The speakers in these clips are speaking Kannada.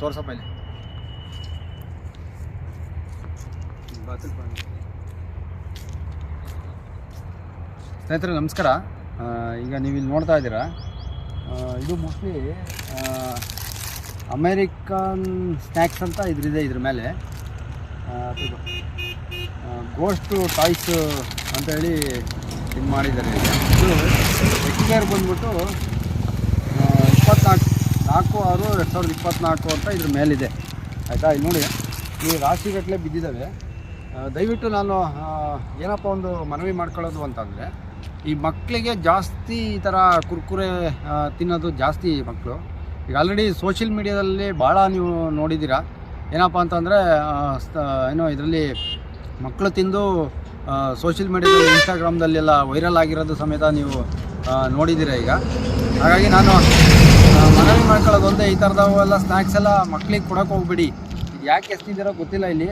ತೋರ್ಸಪ್ಪ ಇಲ್ಲಿ. ಸ್ನೇಹಿತರೆ ನಮಸ್ಕಾರ. ಈಗ ನೀವು ಇಲ್ಲಿ ನೋಡ್ತಾ ಇದ್ದೀರಾ, ಇದು ಮೋಸ್ಟ್ಲಿ ಅಮೇರಿಕನ್ ಸ್ನ್ಯಾಕ್ಸ್ ಅಂತ ಇದ್ರಿದೆ. ಇದ್ರ ಮೇಲೆ ಗೋಸ್ಟ್ ಟಾಯ್ಸ್ ಅಂತೇಳಿ ಇದು ಮಾಡಿದ್ದಾರೆ. ಇದು ಎಕ್ಸ್ಪೈರ್ ಬಂದ್ಬಿಟ್ಟು 24/6/2024 ಅಂತ ಇದ್ರ ಮೇಲಿದೆ, ಆಯಿತಾ. ಇಲ್ಲಿ ನೋಡಿ, ಈ ರಾಶಿಗಟ್ಟಲೆ ಬಿದ್ದಿದ್ದಾವೆ. ದಯವಿಟ್ಟು ನಾನು ಏನಪ್ಪ ಒಂದು ಮನವಿ ಮಾಡ್ಕೊಳ್ಳೋದು ಅಂತಂದರೆ, ಈ ಮಕ್ಕಳಿಗೆ ಜಾಸ್ತಿ ಈ ಥರ ಕುರ್ಕುರೆ ತಿನ್ನೋದು ಜಾಸ್ತಿ ಮಕ್ಕಳು. ಈಗ ಆಲ್ರೆಡಿ ಸೋಷಿಯಲ್ ಮೀಡಿಯಾದಲ್ಲಿ ಭಾಳ ನೀವು ನೋಡಿದ್ದೀರಾ. ಏನಪ್ಪ ಅಂತಂದರೆ ಏನೋ ಇದರಲ್ಲಿ ಮಕ್ಕಳು ತಿಂದು ಸೋಷಿಯಲ್ ಮೀಡಿಯಾದಲ್ಲಿ ಇನ್ಸ್ಟಾಗ್ರಾಮ್ದಲ್ಲೆಲ್ಲ ವೈರಲ್ ಆಗಿರೋದು ಸಮೇತ ನೀವು ನೋಡಿದ್ದೀರಾ ಈಗ. ಹಾಗಾಗಿ ನಾನು ಮನವಿ ಮಾಡ್ಕೊಳ್ಳೋದು ಒಂದೇ, ಈ ಥರದವೆಲ್ಲ ಸ್ನ್ಯಾಕ್ಸ್ ಎಲ್ಲ ಮಕ್ಳಿಗೆ ಕೊಡೋಕೆ ಹೋಗ್ಬಿಡಿ. ಇದು ಯಾಕೆ ಎಸ್ತಿದ್ದೀರೋ ಗೊತ್ತಿಲ್ಲ. ಇಲ್ಲಿ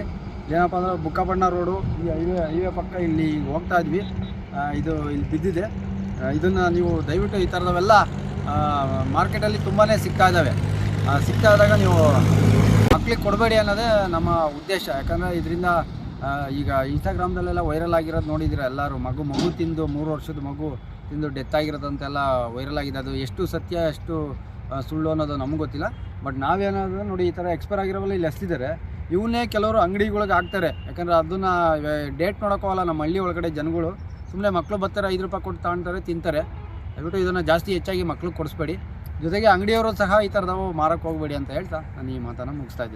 ಏನಪ್ಪ ಅಂದರೆ ಬುಕ್ಕಬಣ್ಣ ರೋಡು ಈ ಹೈವೇ ಪಕ್ಕ ಇಲ್ಲಿ ಹೋಗ್ತಾ ಇದ್ವಿ, ಇದು ಇಲ್ಲಿ ಬಿದ್ದಿದೆ. ಇದನ್ನು ನೀವು ದಯವಿಟ್ಟು ಈ ಥರದವೆಲ್ಲ ಮಾರ್ಕೆಟಲ್ಲಿ ತುಂಬಾ ಸಿಗ್ತಾ ಇದ್ದಾವೆ. ಸಿಗ್ತಾ ಇದ್ದಾಗ ನೀವು ಮಕ್ಳಿಗೆ ಕೊಡಬೇಡಿ ಅನ್ನೋದೇ ನಮ್ಮ ಉದ್ದೇಶ. ಯಾಕಂದರೆ ಇದರಿಂದ ಈಗ ಇನ್ಸ್ಟಾಗ್ರಾಮ್ದಲ್ಲೆಲ್ಲ ವೈರಲ್ ಆಗಿರೋದು ನೋಡಿದ್ದೀರ ಎಲ್ಲರೂ. ಮಗು ತಿಂದು 3 ವರ್ಷದ ಮಗು ತಿಂದು ಡೆತ್ ಆಗಿರೋದಂತೆಲ್ಲ ವೈರಲ್ ಆಗಿದೆ. ಅದು ಎಷ್ಟು ಸತ್ಯ ಎಷ್ಟು ಸುಳ್ಳು ಅನ್ನೋದು ನಮ್ಗೆ ಗೊತ್ತಿಲ್ಲ. ಬಟ್ ನಾವೇನಾದರೂ ನೋಡಿ, ಈ ಥರ ಎಕ್ಸ್ಪೈರ್ ಆಗಿರೋವಲ್ಲ ಇಲ್ಲಿ ಎಸ್ತಿದ್ದಾರೆ. ಇವನ್ನೇ ಕೆಲವರು ಅಂಗಡಿಗಳಿಗೆ ಹಾಕ್ತಾರೆ. ಯಾಕಂದರೆ ಅದನ್ನು ಡೇಟ್ ನೋಡೋಕ್ಕೋಗಲ್ಲ ನಮ್ಮ ಹಳ್ಳಿ ಒಳಗಡೆ ಜನಗಳು. ಸುಮ್ಮನೆ ಮಕ್ಕಳು ಬರ್ತಾರೆ, 5 ರೂಪಾಯಿ ಕೊಟ್ಟು ತಗೊಳ್ತಾರೆ, ತಿಂತಾರೆ. ದಯವಿಟ್ಟು ಇದನ್ನು ಜಾಸ್ತಿ ಹೆಚ್ಚಾಗಿ ಮಕ್ಳಿಗೆ ಕೊಡಿಸ್ಬೇಡಿ. ಜೊತೆಗೆ ಅಂಗಡಿಯವರು ಸಹ ಈ ಥರದವು ಮಾರಕ್ಕೆ ಹೋಗಬೇಡಿ ಅಂತ ಹೇಳ್ತಾ ನಾನು ಈ ಮಾತನ್ನು ಮುಗಿಸ್ತಾ ಇದ್ದೀನಿ.